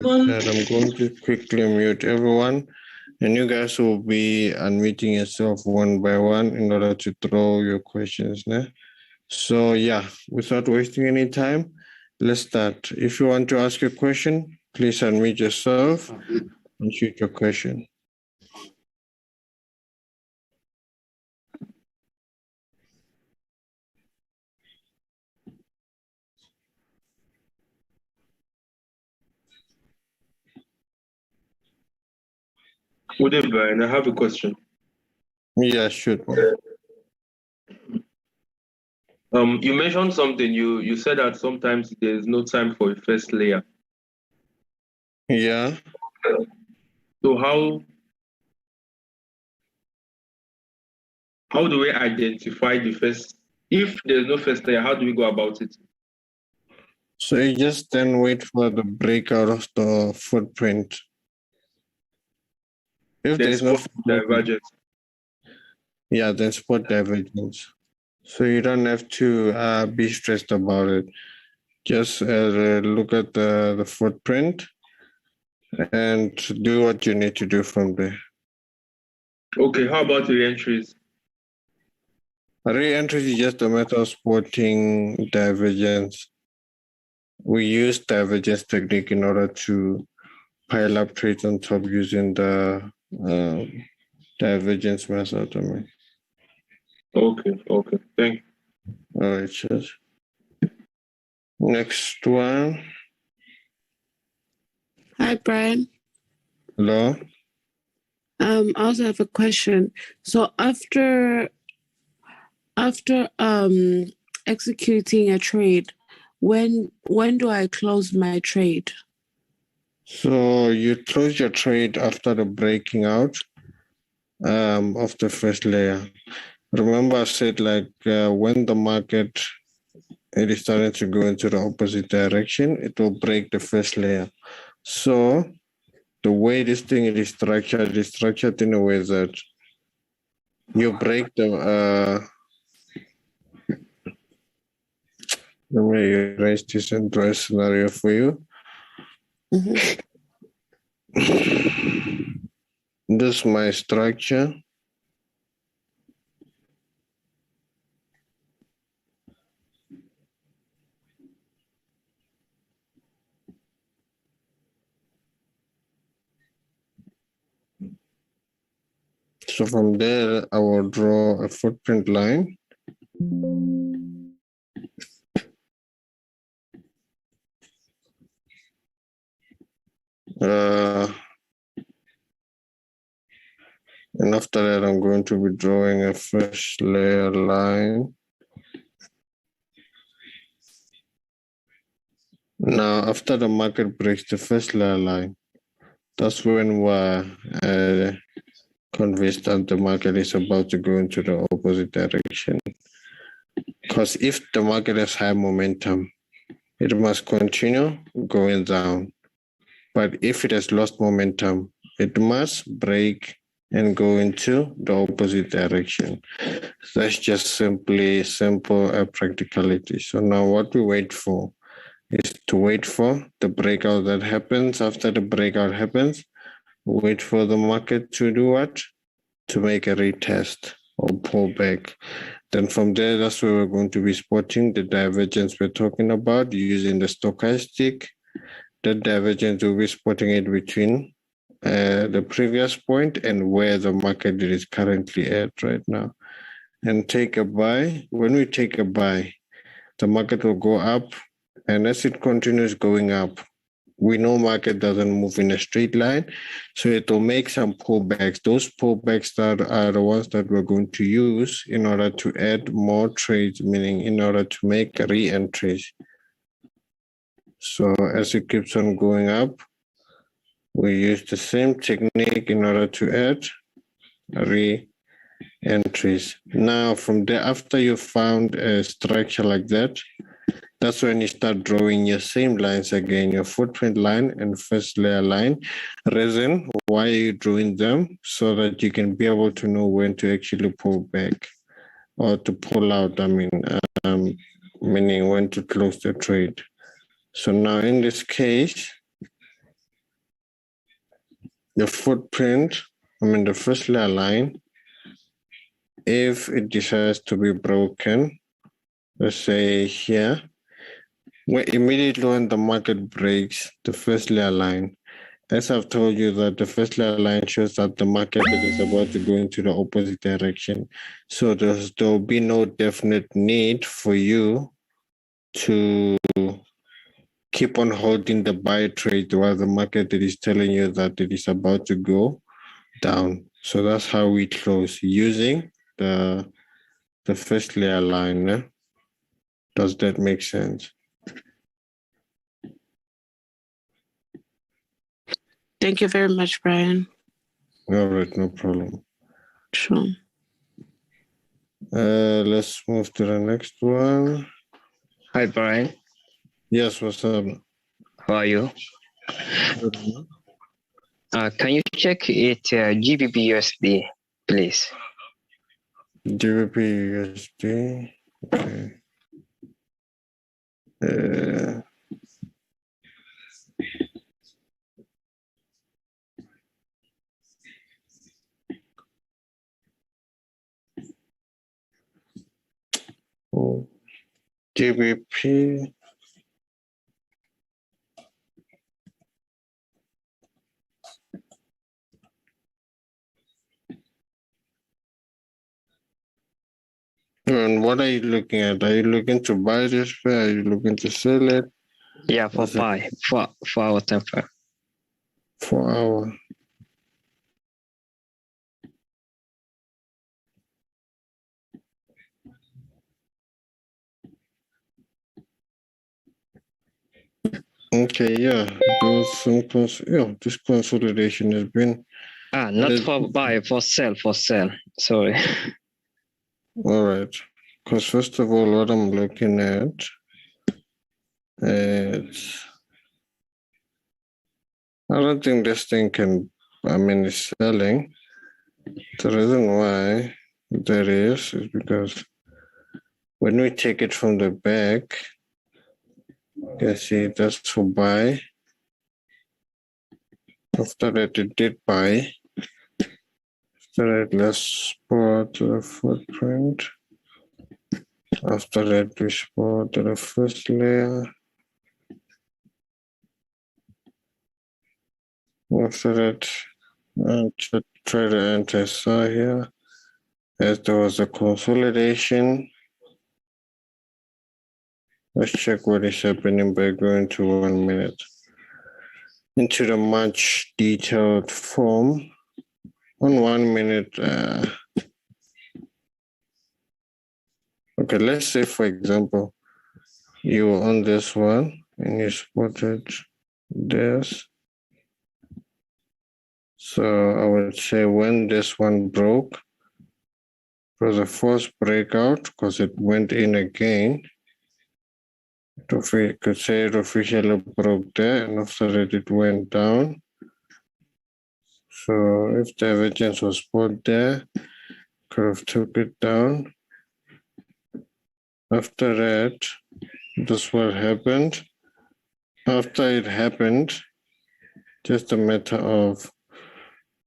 And I'm going to quickly mute everyone, and you guys will be unmuting yourself one by one in order to throw your questions. Né? So yeah, without wasting any time, let's start. If you want to ask a question, please unmute yourself and shoot your question. Good day, Brian. I have a question. Yeah, shoot. You mentioned something. You said that sometimes there is no time for a first layer. Yeah. So how do we identify the first? If there's no first layer, how do we go about it? So you just then wait for the breakout of the footprint. If there's no divergence. Yeah, then spot divergence. So you don't have to be stressed about it. Just look at the footprint and do what you need to do from there. Okay, how about re-entries? Re-entry is just a matter of spotting divergence. We use divergence technique in order to pile up trades on top using the divergence method. Okay, thank you. All right, cheers. Next one. Hi, Brian. Hello. I also have a question. So after executing a trade, when do I close my trade? So you close your trade after the breaking out of the first layer. Remember I said when the market it is starting to go into the opposite direction, it will break the first layer. So the way this thing is structured in a way that you break the let me erase this and draw a scenario for you. Mm-hmm. This is my structure. So from there, I will draw a footprint line. And after that, I'm going to be drawing a first layer line. Now, after the market breaks the first layer line, that's when we're convinced that the market is about to go into the opposite direction. Because if the market has high momentum, it must continue going down. But if it has lost momentum, it must break and go into the opposite direction. That's just simple practicality. So now what we wait for is to wait for the breakout that happens. After the breakout happens, wait for the market to do what? To make a retest or pull back. Then from there, that's where we're going to be spotting the divergence we're talking about using the stochastic. The divergence will be spotting it between the previous point and where the market is currently at right now. And take a buy. When we take a buy, the market will go up, and as it continues going up, we know market doesn't move in a straight line, so it will make some pullbacks. Those pullbacks that are the ones that we're going to use in order to add more trades, meaning in order to make re-entries. So as it keeps on going up, we use the same technique in order to add re-entries. Now, from there, after you found a structure like that, that's when you start drawing your same lines again, your footprint line and first layer line. Reason why are you drawing them? So that you can be able to know when to actually pull back or to pull out, meaning when to close the trade. So now in this case, the footprint, the first layer line, if it decides to be broken, let's say here, immediately when the market breaks the first layer line, as I've told you that the first layer line shows that the market is about to go into the opposite direction. So there'll be no definite need for you to keep on holding the buy trade while the market is telling you that it is about to go down. So that's how we close using the first layer line. Eh? Does that make sense? Thank you very much, Brian. All right, no problem. Sure. Let's move to the next one. Hi, Brian. Yes, what's up? How are you? Can you check it GBP USD, please? GBP USD. Okay. GBP. And what are you looking at? Are you looking to buy this pair? Are you looking to sell it? Yeah, for buy, for our temper. 4 hour. Okay, yeah. This consolidation has been. Not for buy, for sell, Sorry. All right. Because first of all, what I'm looking at is, I don't think this thing it's selling. The reason why that is because when we take it from the back, you see that's for buy. After that, it did buy. After that, let's spot the footprint. After that, we spot the first layer. After that, try to enter SR here. As there was a consolidation. Let's check what is happening by going to 1 minute. Into the much detailed form. On 1 minute, okay, let's say for example, you were on this one and you spotted this. So I would say when this one broke, it was a first breakout because it went in again. We could say it officially broke there, and after that it went down. So if the divergence was put there, could have took it down. After that, this what happened. After it happened, just a matter of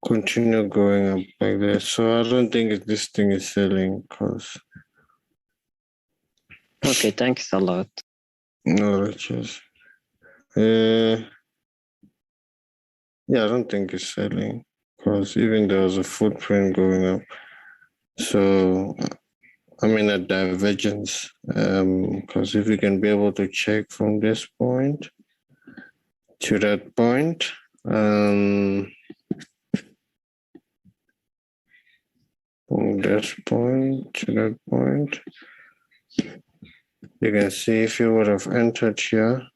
continue going up like this. So I don't think this thing is selling because. Okay, thanks a lot. No, that's just. Yeah, I don't think it's selling because even there was a footprint going up. So, a divergence. Because if you can be able to check from this point to that point, from this point to that point, you can see if you would have entered here,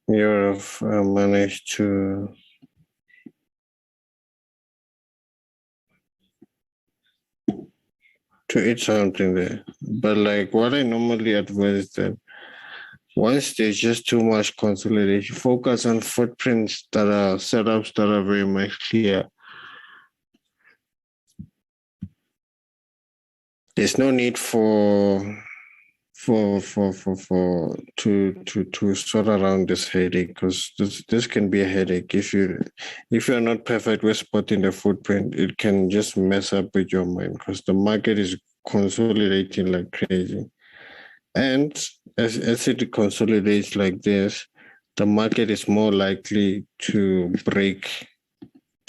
you would have managed to eat something there. But like what I normally advise that once there's just too much consolidation, focus on footprints that are setups that are very much clear. There's no need for to sort around this headache, because this can be a headache if you're not perfect with spotting the footprint. It can just mess up with your mind because the market is consolidating like crazy, and as it consolidates like this, the market is more likely to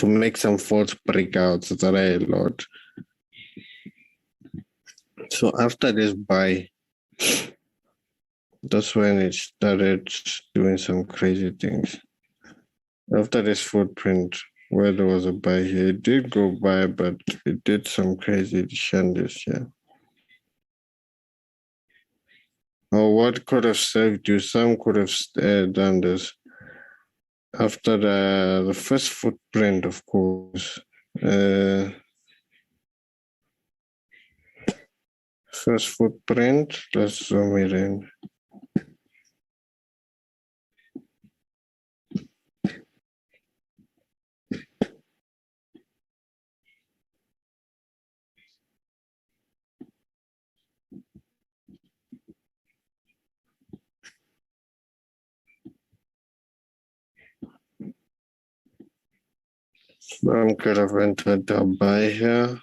make some false breakouts that are a lot. So after this buy, that's when it started doing some crazy things. After this footprint, where there was a buy here, it did go by, but it did some crazy shandies here. Or what could have saved you? Some could have done this. After the first footprint, of course. First footprint, let's zoom it in. I'm could have entered the buy here.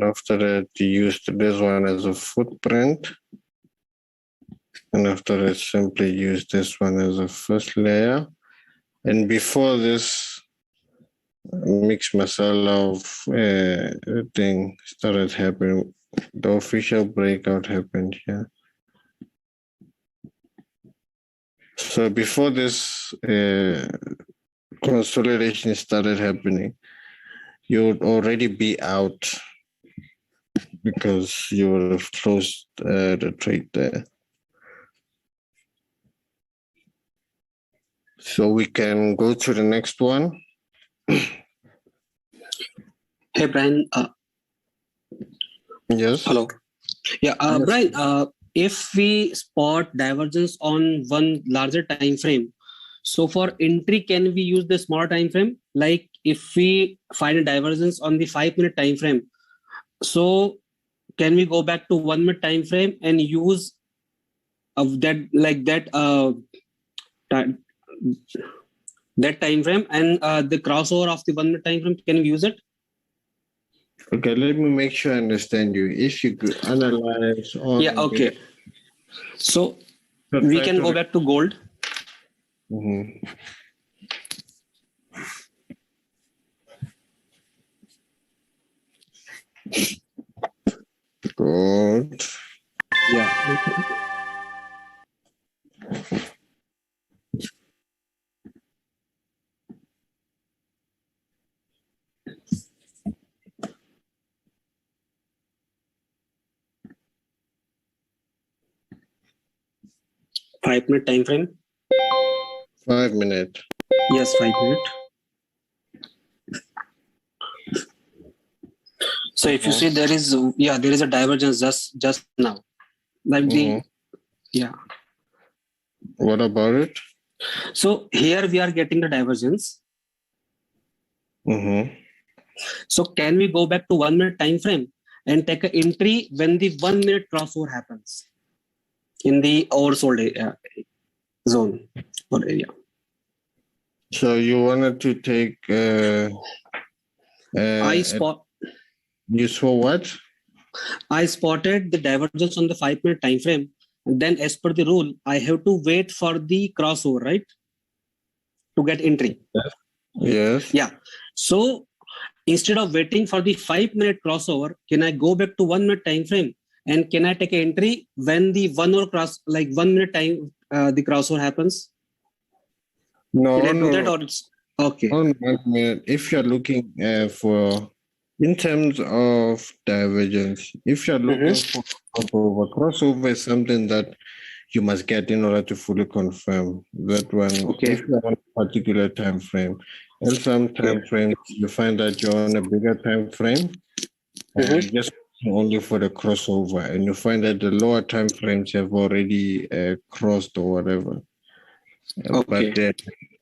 After that, you used this one as a footprint. And after that, simply use this one as a first layer. And before this mix masala of thing started happening, the official breakout happened here. So before this consolidation started happening, you would already be out because you would have closed the trade there. So we can go to the next one. Hey, Brian. Yes. Hello. Yeah, Yes. Brian, if we spot divergence on one larger time frame, so for entry, can we use the small time frame? Like if we find a divergence on the 5-minute time frame, so can we go back to 1-minute time frame and use that time frame and the crossover of the 1-minute time frame? Can we use it? Okay, let me make sure I understand you. If you could analyze on Yeah, okay. So we can go back to gold. Mm-hmm. Good. Yeah. 5-minute time frame. 5 minutes. Yes, 5 minutes. So if you see there is a divergence just now. Like yeah. What about it? So here we are getting the divergence. Mm-hmm. So can we go back to 1-minute time frame and take an entry when the 1-minute crossover happens in the oversold zone or area? So you wanted to take you saw what? I spotted the divergence on the 5-minute time frame. And then as per the rule, I have to wait for the crossover, right? To get entry. Yes. Yeah. So instead of waiting for the 5-minute crossover, can I go back to 1-minute time frame? And can I take an entry when the 1-minute time the crossover happens? No, Can I do that or it's okay? On 1 minute, if you're looking for in terms of divergence, if you're looking for crossover is something that you must get in order to fully confirm that one. Okay. If you're on a particular time frame, and some time frames you find that you're on a bigger time frame, just only for the crossover, and you find that the lower time frames have already crossed or whatever. Okay.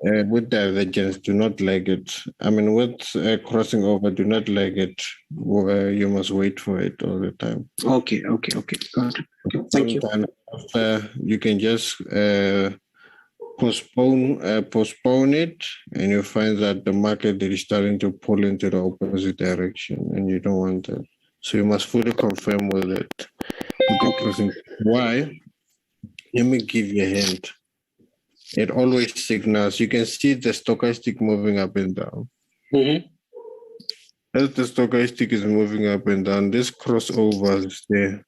But with divergence, do not leg it. I mean, with crossing over, do not leg it. You must wait for it all the time. Okay. Got it. Okay. Thank you. Sometimes you can just postpone it, and you find that the market is starting to pull into the opposite direction, and you don't want that. So you must fully confirm with it. Why? Let me give you a hint. It always signals. You can see the stochastic moving up and down. Mm-hmm. As the stochastic is moving up and down, this crossover is there.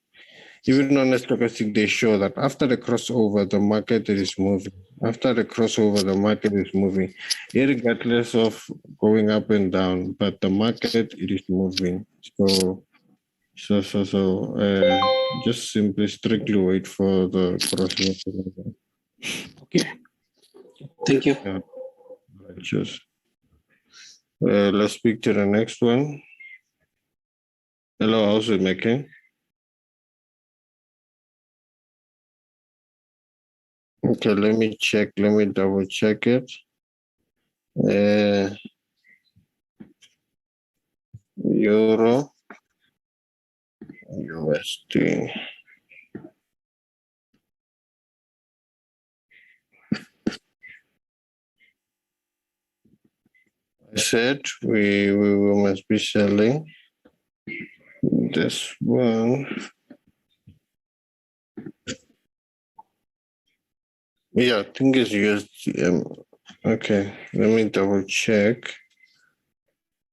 Even on the stochastic, they show that after the crossover, the market is moving. After the crossover, the market is moving, regardless of going up and down. But the market, it is moving. So, just simply strictly wait for the crossover. Okay. Thank you. Yeah. Just let's speak to the next one. Hello, how's it making? Okay, let me check. Let me double check it. Euro, USD. I said we must be selling this one. Yeah, I think it's USD. Okay, let me double check.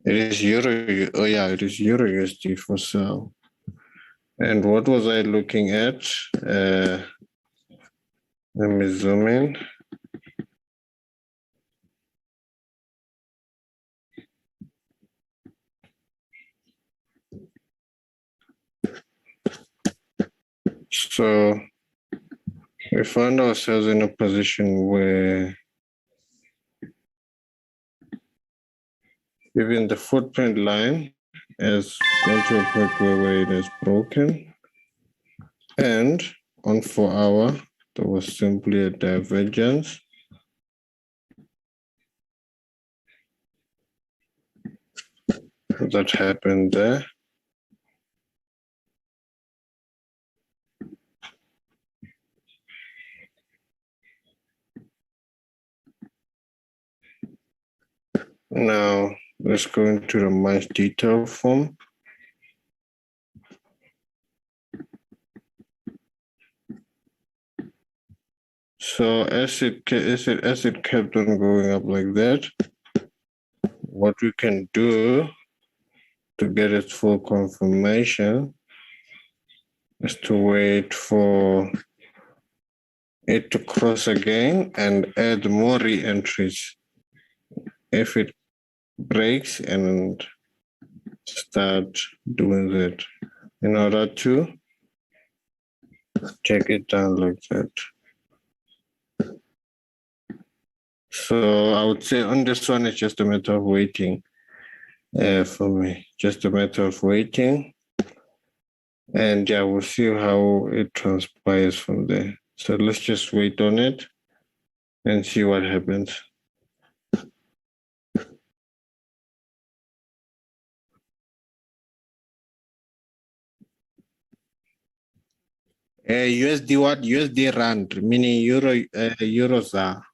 It is Euro. Oh yeah, it is Euro USD for sale. And what was I looking at? Let me zoom in. So we found ourselves in a position where even the footprint line has gone to a point where it is broken. And on 4 hour, there was simply a divergence. That happened there. Now, let's go into the much detailed form. So as it kept on going up like that, what we can do to get its full confirmation is to wait for it to cross again and add more re-entries. If it breaks and start doing that in order to take it down like that. So I would say on this one, it's just a matter of waiting for me, just a matter of waiting. And yeah, we'll see how it transpires from there. So let's just wait on it and see what happens. USD what? USD rand, meaning euros are.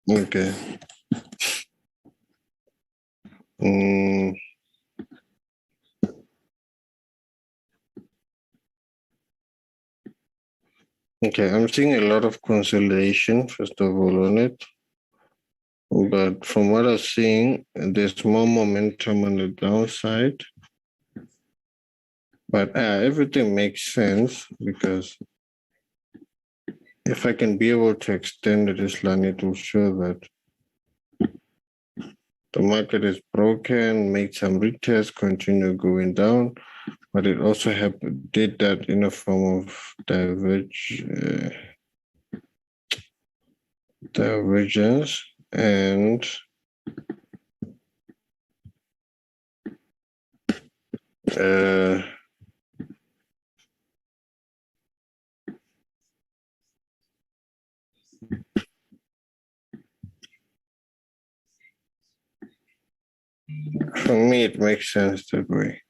Okay. Okay, I'm seeing a lot of consolidation, first of all, on it. But from what I'm seeing, there's more momentum on the downside. But everything makes sense because if I can be able to extend this line, it will show that the market is broken, make some retests, continue going down, but it also did that in a form of divergence and For me, it makes sense that way.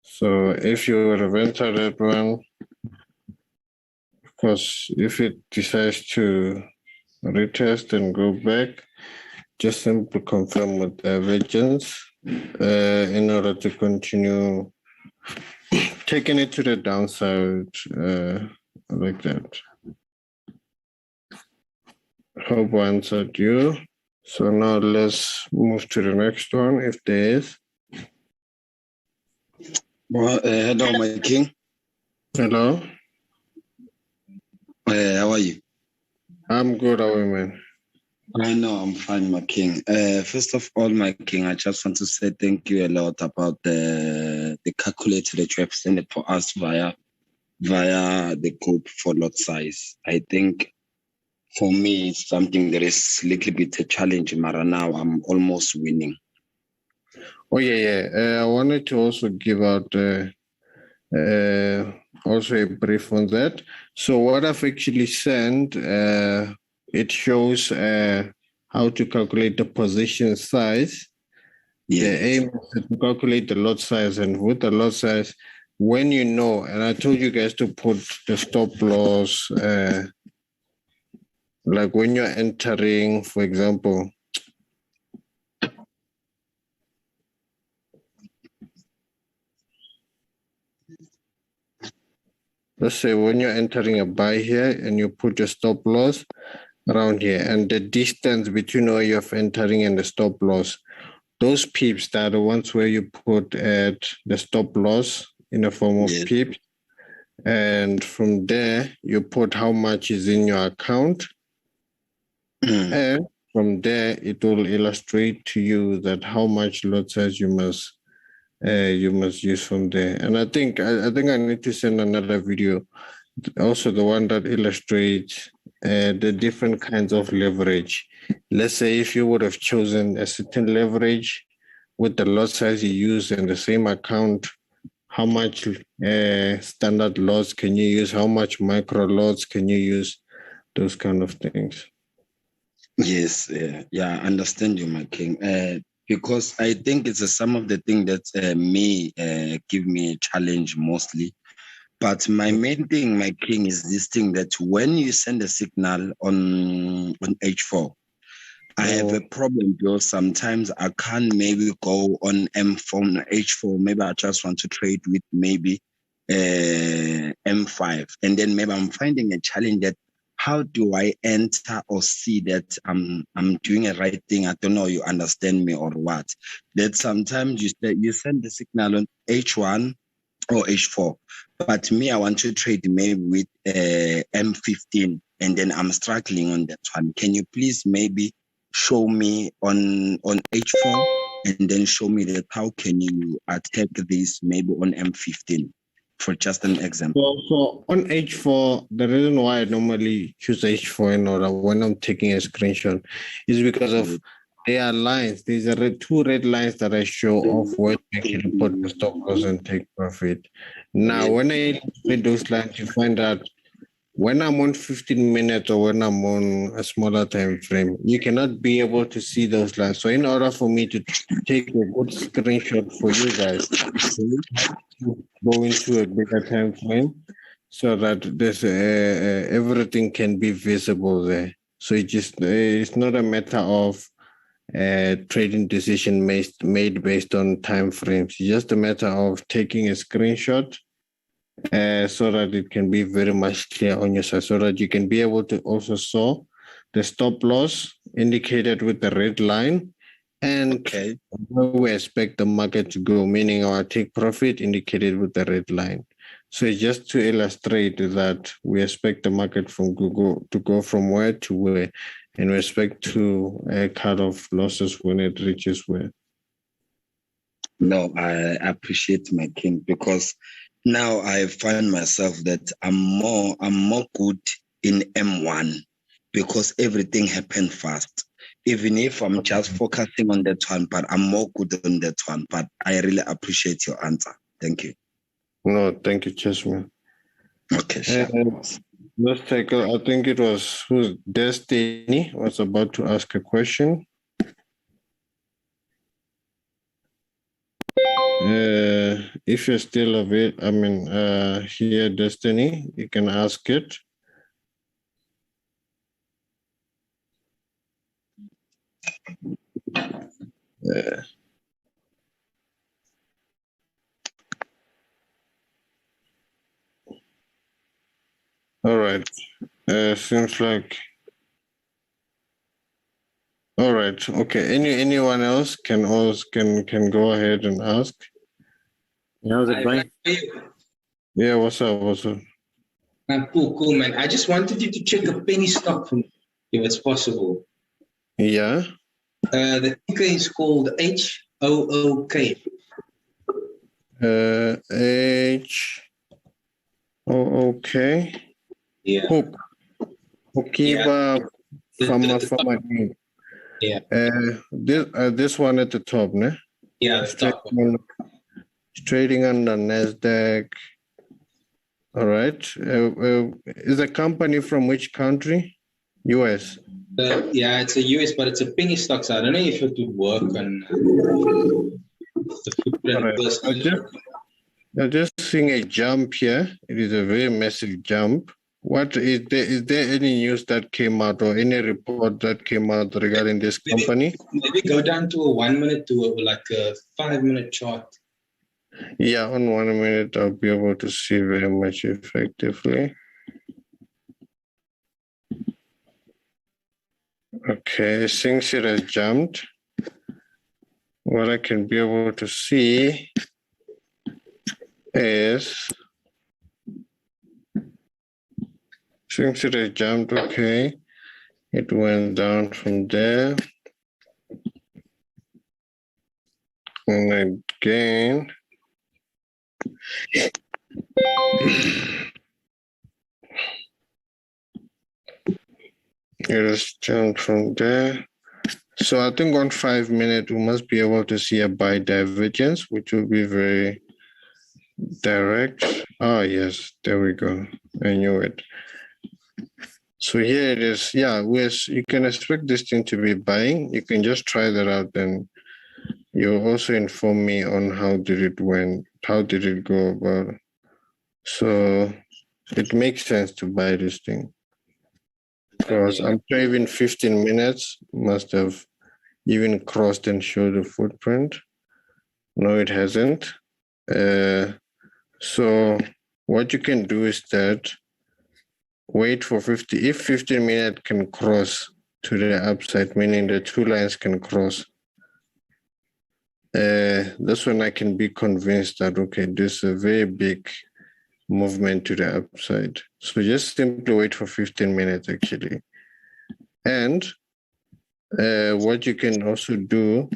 So if you would have entered that one, of course, if it decides to retest and go back, just simply confirm with divergence in order to continue taking it to the downside like that. Hope I answered you. So now let's move to the next one if there is. Well, hello, my king. Hello? How are you? I'm good, how are you, man? I know I'm fine, my king. First of all, my king, I just want to say thank you a lot about the calculator that you have sent it for us via the group for lot size. I think for me, it's something that is a little bit a challenge, Mara. Now I'm almost winning. Oh, yeah. I wanted to also give out also a brief on that. So what I've actually sent, it shows how to calculate the position size. Yeah. The aim is to calculate the lot size, and with the lot size, when you know, and I told you guys to put the stop loss, like when you're entering, for example, let's say when you're entering a buy here and you put your stop loss around here, and the distance between where you're entering and the stop loss, those pips that are the ones where you put at the stop loss in the form of pips. And from there, you put how much is in your account. And from there, it will illustrate to you that how much lot size you must use from there. And I think I need to send another video, also the one that illustrates the different kinds of leverage. Let's say if you would have chosen a certain leverage with the lot size you use in the same account, how much standard lots can you use? How much micro lots can you use? Those kind of things. Yes, I understand you, my king. Because I think it's some of the things that may give me a challenge mostly. But my main thing, my king, is this thing that when you send a signal on H4, I have a problem because sometimes I can't maybe go on M4, H4. Maybe I just want to trade with maybe M5. And then maybe I'm finding a challenge that how do I enter or see that I'm doing a right thing? I don't know, you understand me or what? That sometimes you send the signal on H1 or H4. But me, I want to trade maybe with M15, and then I'm struggling on that one. Can you please maybe show me on H4 and then show me that how can you attack this maybe on M15 for just an example? So on H4, the reason why I normally choose H4 in order when I'm taking a screenshot is because of there are lines. These are two red lines that I show off where you can put the stop loss and take profit. Now, when I read those lines, you find out when I'm on 15 minutes or when I'm on a smaller time frame, you cannot be able to see those lines. So in order for me to take a good screenshot for you guys, go into a bigger time frame so that there's everything can be visible there. So it's not a matter of trading decision made based on time frames. It's just a matter of taking a screenshot so that it can be very much clear on your side, so that you can be able to also saw the stop loss indicated with the red line and where we expect the market to go, meaning our take profit indicated with the red line. So it's just to illustrate that we expect the market from Google to go from where to where in respect to a cut of losses when it reaches where. No, I appreciate my king, because now I find myself that I'm more good in M1 because everything happened fast. Even if I'm just focusing on that one, but I'm more good on that one. But I really appreciate your answer. Thank you. No, thank you, Chessman. Okay, sure. Let's take I think it was who's Destiny was about to ask a question. If you're still available, here, Destiny, you can ask it. All right. Seems like. All right. Okay. Anyone else can go ahead and ask. How's it going? Yeah. What's up? What's up? Cool, man. I just wanted you to check a penny stock for me, if it's possible. Yeah. The ticker is called HOOK. Okay. Yeah. Hook. Hokiba Fama. Yeah. This one at the top, ne? Yeah, the top one. Trading on the Nasdaq. All right. Is the company from which country? US. Yeah, it's a US, but it's a penny stock. So I don't know if it would work on the footprint. Right. I'm just seeing a jump here. It is a very massive jump. What is there any news that came out or any report that came out regarding this company? Maybe go down to a 1 minute to like a 5 minute chart. Yeah, on 1 minute I'll be able to see very much effectively. Okay, since it has jumped, what I can be able to see is, since it has jumped, okay, it went down from there. And again, it has jumped from there. So I think on 5 minutes, we must be able to see a buy divergence, which will be very direct. Oh, yes, there we go. I knew it. So here it is. Yeah, you can expect this thing to be buying. You can just try that out. Then you also inform me on how did it go about. So it makes sense to buy this thing. Because I'm trading 15 minutes, must have even crossed and showed the footprint. No, it hasn't. So what you can do is that wait for 50. If 15 minutes can cross to the upside, meaning the two lines can cross, that's when I can be convinced that, okay, this is a very big movement to the upside. So just simply wait for 15 minutes, actually. And what you can also do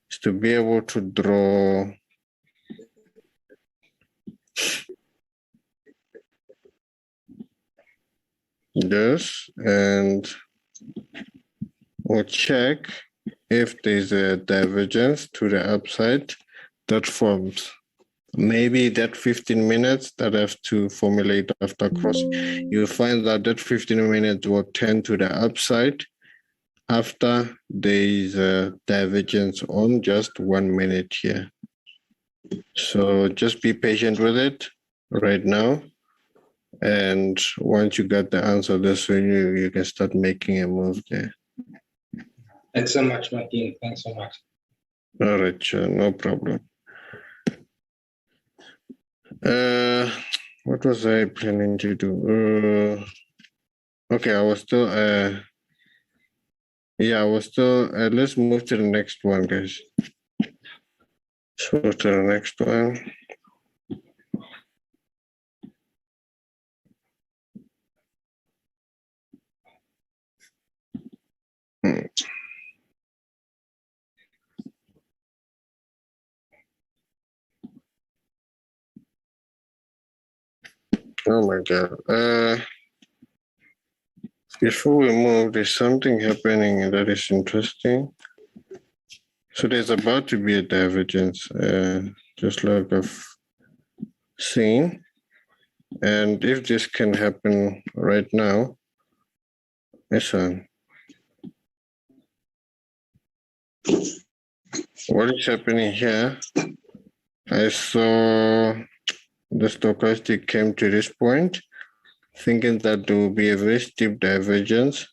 is to be able to draw this, and we'll check if there's a divergence to the upside that forms. Maybe that 15 minutes that I have to formulate after crossing, you'll find that 15 minutes will tend to the upside after there is a divergence on just 1 minute here. So just be patient with it right now. And once you get the answer, that's when you can start making a move there. Thanks so much, Martin. Thanks so much. All right, sure, no problem. What was I planning to do? Okay, I was still let's move to the next one, guys. Let's move to the next one. Oh my God. Before we move, there's something happening that is interesting. So there's about to be a divergence, just like I've seen. And if this can happen right now, listen. What is happening here I saw the stochastic came to this point, thinking that there will be a very steep divergence.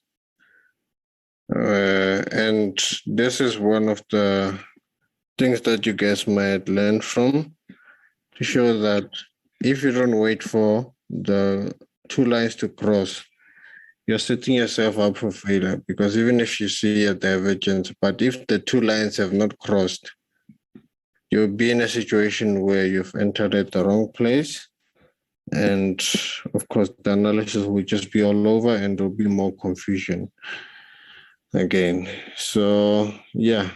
And this is one of the things that you guys might learn from, to show that if you don't wait for the two lines to cross, you're setting yourself up for failure, because even if you see a divergence, but if the two lines have not crossed, you'll be in a situation where you've entered at the wrong place. And of course, the analysis will just be all over and there'll be more confusion again. So, yeah.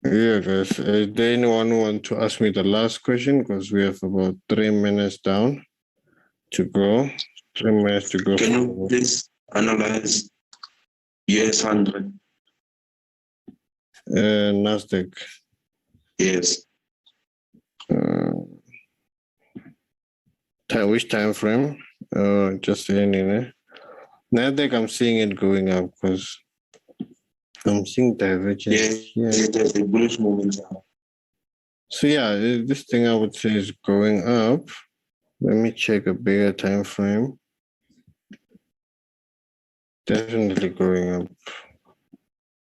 Yeah, guys. Is there anyone who want to ask me the last question? Because we have about 3 minutes down to go. 3 minutes to go. Can you please analyze US 100? Nasdaq. Yes. Which time frame? Just any. Nasdaq, I'm seeing it going up because I'm seeing divergence. Yes, there's a bullish momentum. So yeah, this thing I would say is going up. Let me check a bigger time frame. Definitely going up.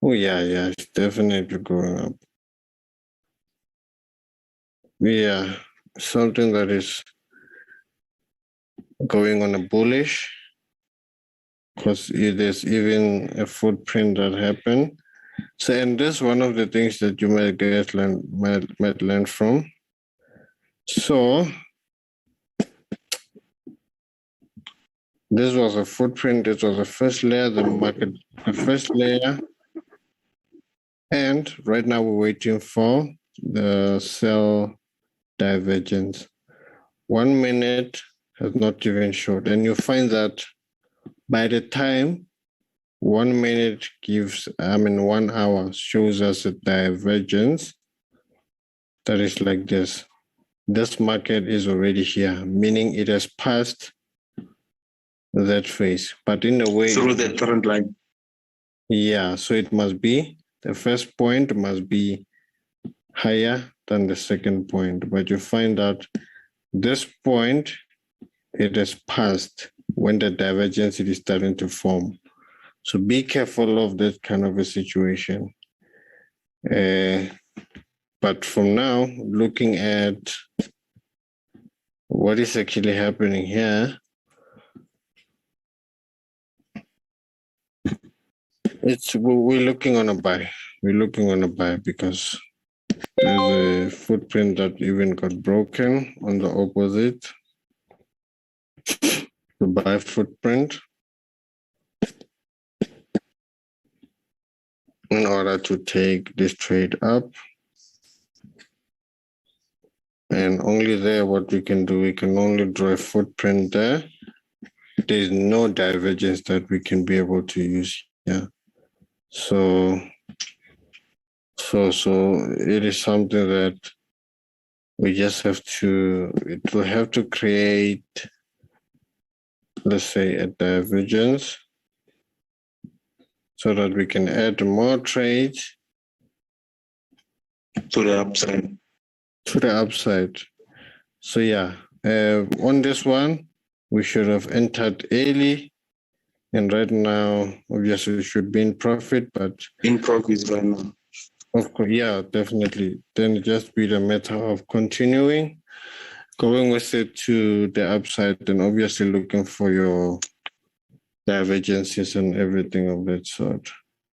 Oh yeah, it's definitely going up. Yeah, something that is going on a bullish, because there's even a footprint that happened. So, and this is one of the things that you might learn from. So, this was a footprint. This was the first layer, the first layer. And right now we're waiting for the sell divergence. 1 minute has not even showed. And you find that by the time 1 minute 1 hour shows us a divergence that is like this. This market is already here, meaning it has passed that phase. But in a way, through the current line. Yeah, so it must be, the first point must be higher than the second point. But you find out this point, it has passed when the divergence is starting to form. So be careful of that kind of a situation. But from now, looking at what is actually happening here, we're looking on a buy. We're looking on a buy because there's a footprint that even got broken on the opposite. The buy footprint. In order to take this trade up. And only there, what we can do, we can only draw a footprint there. There's no divergence that we can be able to use here. So it is something that we just have to, it will have to create, let's say, a divergence so that we can add more trades to the upside. To the upside. So yeah, on this one, we should have entered early. And right now, obviously, we should be in profit, but... In profit right now. Of course, yeah, definitely. Then it just be the matter of continuing, going with it to the upside, and obviously looking for your divergences and everything of that sort.